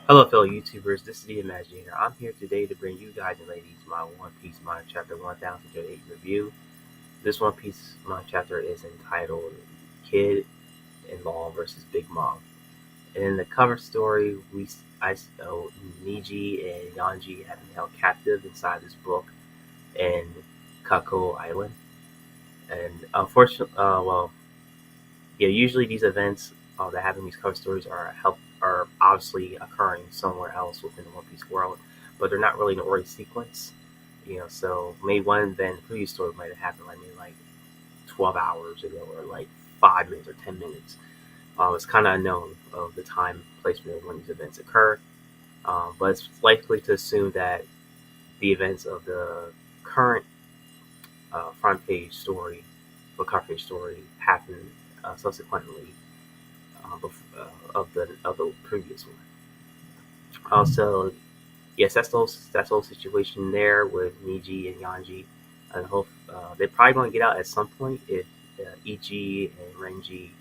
Hello, fellow YouTubers. This is the Imaginator. I'm here today to bring you guys and ladies my One Piece manga chapter 1038 review. This One Piece manga chapter is entitled Kid in Law versus Big Mom. And in the cover story, Niji and Yanji have been held captive inside this book in Kako Island. And unfortunately, usually these events that happen in these cover stories are obviously occurring somewhere else within the One Piece world, but they're not really in an order sequence. So maybe one event in the previous story might have happened like 12 hours ago, or like 5 minutes or 10 minutes. It's kind of unknown of the time placement of when these events occur, but it's likely to assume that the events of the current front page story, or cover page story, happen subsequently of the previous one. Also, yes, that's the whole situation there with Niji and Yanji. I hope they're probably going to get out at some point if Ichi and Renju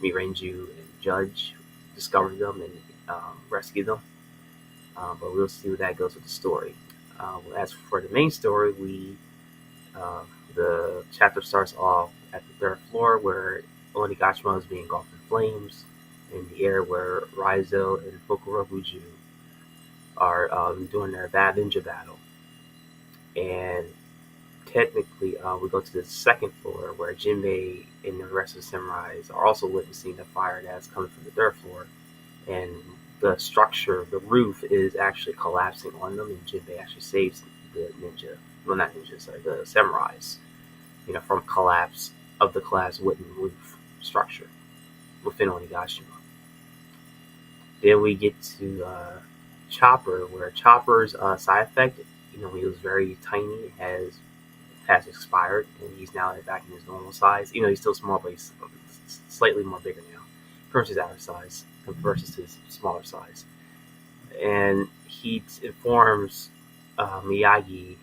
and Judge discover them and rescue them. But we'll see where that goes with the story. As for the main story, the chapter starts off at the third floor where Onigashima is being engulfed in flames, in the air where Raizo and Fukurobuju are doing their bad ninja battle. And technically, we go to the second floor where Jinbei and the rest of the samurais are also witnessing the fire that's coming from the third floor. And the structure, the roof, is actually collapsing on them, and Jinbei actually saves the the samurais, from collapse of the collapsed wooden roof structure within Onigashima. Then we get to Chopper, where Chopper's side effect, he was very tiny, has expired, and he's now back in his normal size. He's still small, but he's slightly more bigger now versus his average size versus his smaller size. And he informs Miyagi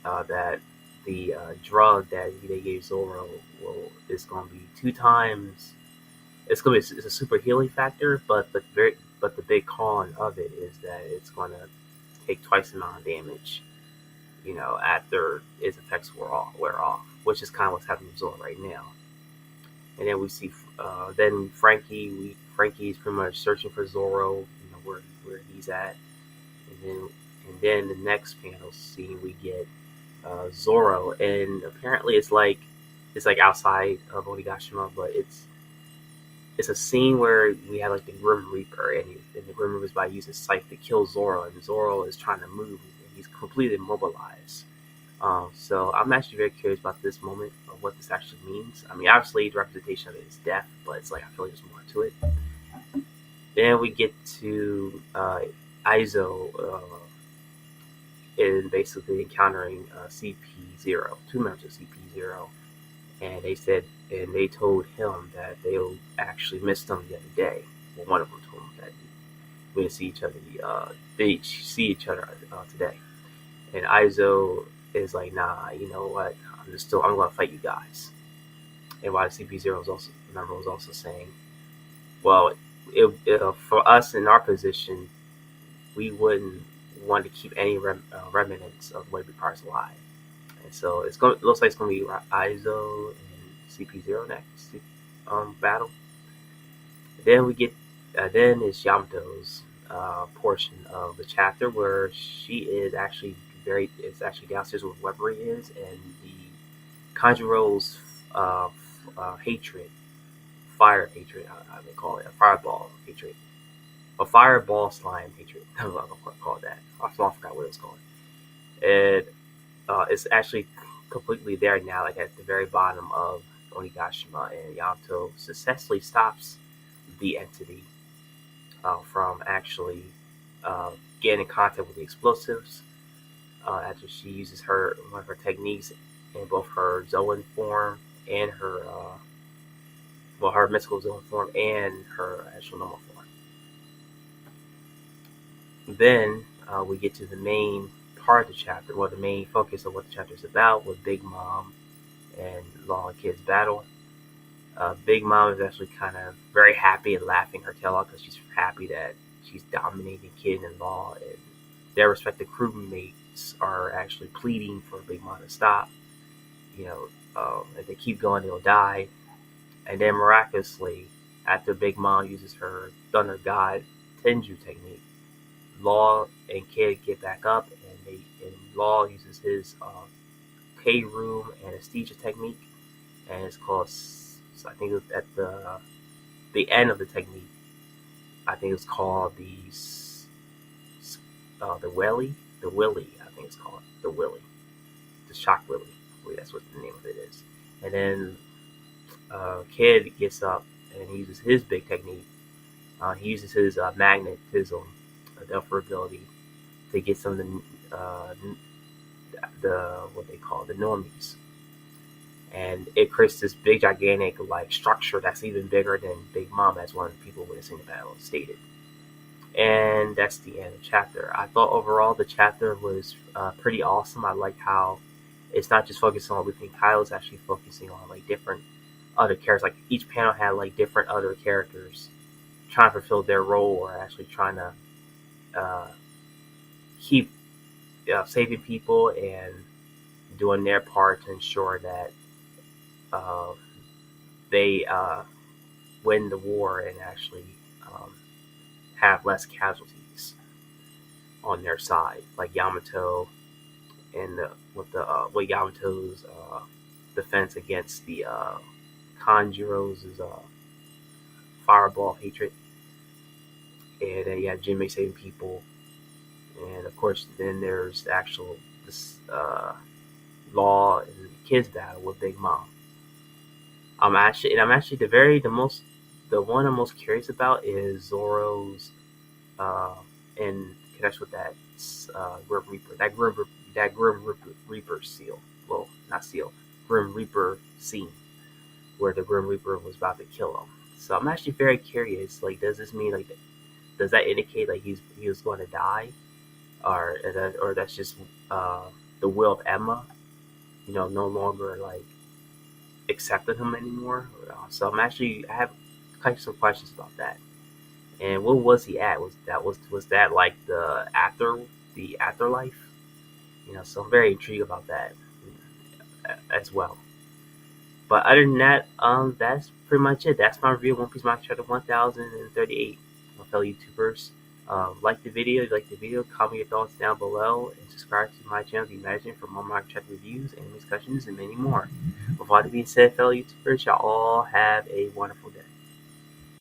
that the drug that they gave Zoro is going to be 2 times. It's a super healing factor, but the big con of it is that it's going to take twice the amount of damage, after its effects wear off, which is kind of what's happening with Zoro right now. And then we see then Frankie's pretty much searching for Zoro, where he's at, and then the next panel scene we get Zoro, and apparently it's like outside of Onigashima, but it's a scene where we have like the Grim Reaper, and the Grim Reaper is by using scythe to kill Zoro, and Zoro is trying to move, and he's completely immobilized. So I'm actually very curious about this moment of what this actually means. I mean, obviously the representation of it is death, but it's like I feel like there's more to it. Then we get to Aizo and basically encountering CP0, 2 members of CP0, and they told him that they actually missed him the other day. Well, one of them told him that we didn't see each other. They see each other today, and Aizo is like, nah, you know what? I'm going to fight you guys. And while CP0 was also saying, well, for us in our position, we wouldn't want to keep any remnants of what requires alive. And so it looks like it's going to be Aizo and CP0 next battle. Then we get then is Yamato's portion of the chapter where she is actually downstairs where Weathery is, and the Kanjuro's hatred, fire hatred, I would call it, a fireball hatred, a fireball slime hatred. I'm going to call it that. I forgot what it's called. And it's actually completely there now, like at the very bottom of Onigashima, and Yamato successfully stops the entity from actually getting in contact with the explosives after she uses one of her techniques in both her Zoan form and her mystical Zoan form and her actual normal form. Then we get to the main part of the chapter, the main focus of what the chapter is about, with Big Mom and Law and Kid's battle. Big Mom is actually kind of very happy and laughing her tail off because she's happy that she's dominating Kid and Law, and their respective crewmates are actually pleading for Big Mom to stop. If they keep going, they'll die. And then miraculously, after Big Mom uses her Thunder God Tenju technique, Law and Kid get back up, and Law uses his K room anesthesia technique, and it's called. So I think it was at the end of the technique. I think it's called the Willy, I think it's called the Willy, the Shock Willy. I believe that's what the name of it is. And then Kid gets up and he uses his big technique. He uses his magnetism, Delphi ability, to get some of the what they call the normies, and it creates this big gigantic like structure that's even bigger than Big Mom, as one of the people witnessing the battle stated. And that's the end of the chapter. I thought overall the chapter was pretty awesome. I like how it's not just focusing on Luffy and Kyle, it's actually focusing on like different other characters. Like each panel had like different other characters trying to fulfill their role, or actually trying to keep saving people and doing their part to ensure that they win the war and actually have less casualties on their side, like Yamato and with Yamato's defense against the Kanjuro's fireball hatred, and then you have Jinbei saving people, and of course then there's the actual Law and Kid's battle with Big Mom. I'm actually the one I'm most curious about is Zoro's in connection with that Grim Reaper, that Grim Reaper seal. Well, not seal, Grim Reaper scene where the Grim Reaper was about to kill him. So I'm actually very curious. Like, does this mean like, does that indicate like he was going to die, or that's just the will of Emma? No longer like accepting him anymore. So I have kind of some questions about that. And what was he at? Was that like the afterlife? So I'm very intrigued about that as well. But other than that, that's pretty much it. That's my review of One Piece Manga Chapter 1038. My fellow YouTubers, like the video. If you like the video, comment your thoughts down below, and subscribe to my channel, The Imagine, for more manga chapter reviews and discussions and many more. With all that being said, fellow YouTubers, y'all all have a wonderful day.